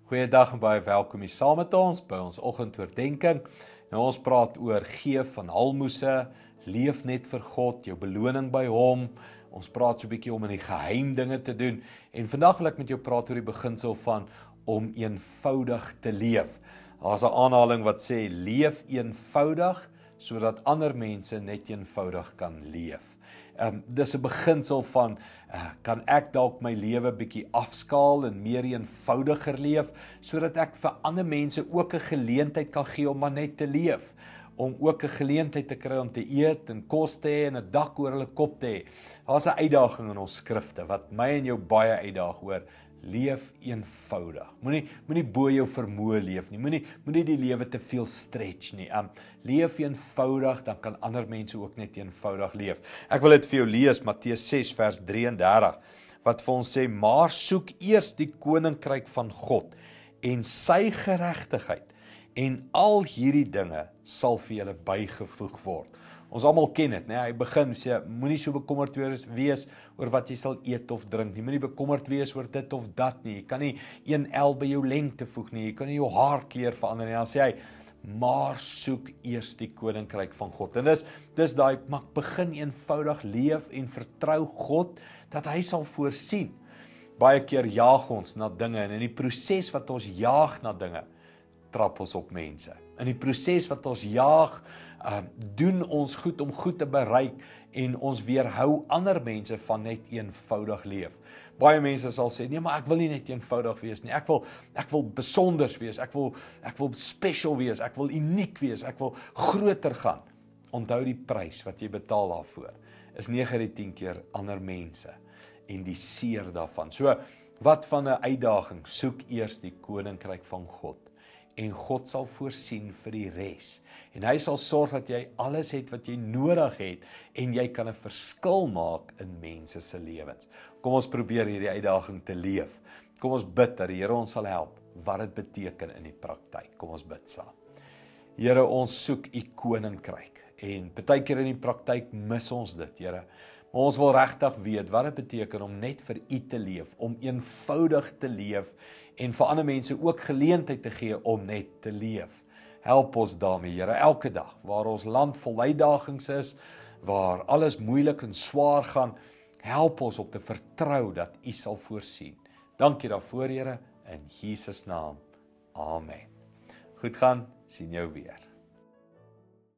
Goeiedag en baie welkom hier saam met ons by ons oggendoordenkings. Nou ons praat oor gee van almoses, leef net vir God, jou beloning by hom. Ons praat so 'n bietjie om in die geheim dinge te doen en vandag wil ek met jou praat oor die beginsel van om eenvoudig te leef. Daar's 'n aanhaling wat sê leef eenvoudig sodat ander mense net eenvoudig kan leef. Dis 'n beginsel van kan ek dalk my lewe bietjie afskaal en meer eenvoudiger leef sodat ek vir ander mense ook 'n geleentheid kan gee om maar net te leef, om ook 'n geleentheid te kry om te eet en kos te hê en 'n dak oor hulle kop te hê. Daar's 'n uitdaging in ons skrifte wat my en jou baie uitdaag hoor. Leef eenvoudig. Moenie bo jou vermoë leef nie. Moenie die lewe te veel stretch nie. Leef eenvoudig, dan kan ander mense ook net eenvoudig leef. Ek wil dit vir jou lees, Matteus 6 vers 33, wat vir ons sê: "Maar soek eers die koninkryk van God en sy geregtigheid, en al hierdie dinge sal vir julle bygevoeg word." Ons almal ken dit, né? Hy begin sê moenie so bekommerd wees oor wat jy sal eet of drink nie. Moenie bekommerd wees oor dit of dat nie. Jy kan nie 1 L by jou lengte voeg nie. Jy kan nie jou haarkleur verander nie. Dan sê hy: "Maar soek eers die koninkryk van God." En dis daai begin eenvoudig leef en vertrou God dat hy sal voorsien. Baie keer jaag ons na dinge en in die proses wat ons jaag na dinge, trap ons op mense. In die proses wat ons jaag, doen ons goed om goed te bereik en ons weerhou ander mense van net eenvoudig leef. Baie mense sal sê, nee, maar ek wil nie net eenvoudig wees nie. Ek wil besonders wees. Ek wil special wees. Ek wil uniek wees. Ek wil groter gaan. Onthou die prys wat jy betaal daarvoor is 9 uit 10 keer ander mense en die seer daarvan. So, wat van 'n uitdaging? Soek eers die koninkryk van God. En God sal voorsien vir die res. En hy sal sorg dat jy alles het wat jy nodig het en jy kan 'n verskil maak in mense se lewens. Kom ons probeer hierdie uitdaging te leef. Kom ons bid dat die Here ons sal help wat dit beteken in die praktyk. Kom ons bid saam. Here, ons soek u koninkryk en baie keer in die praktyk mis ons dit, Here. Maar ons wil regtig weet wat dit beteken om net vir u te leef, om eenvoudig te leef en vir ander mense ook geleentheid te gee om net te leef. Help ons daarmee, Here, elke dag waar ons land vol uitdagings is, waar alles moeilik en swaar gaan, help ons om te vertrou dat u sal voorsien. Dankie daarvoor, Here, in Jesus naam. Amen. Goed gaan, sien jou weer.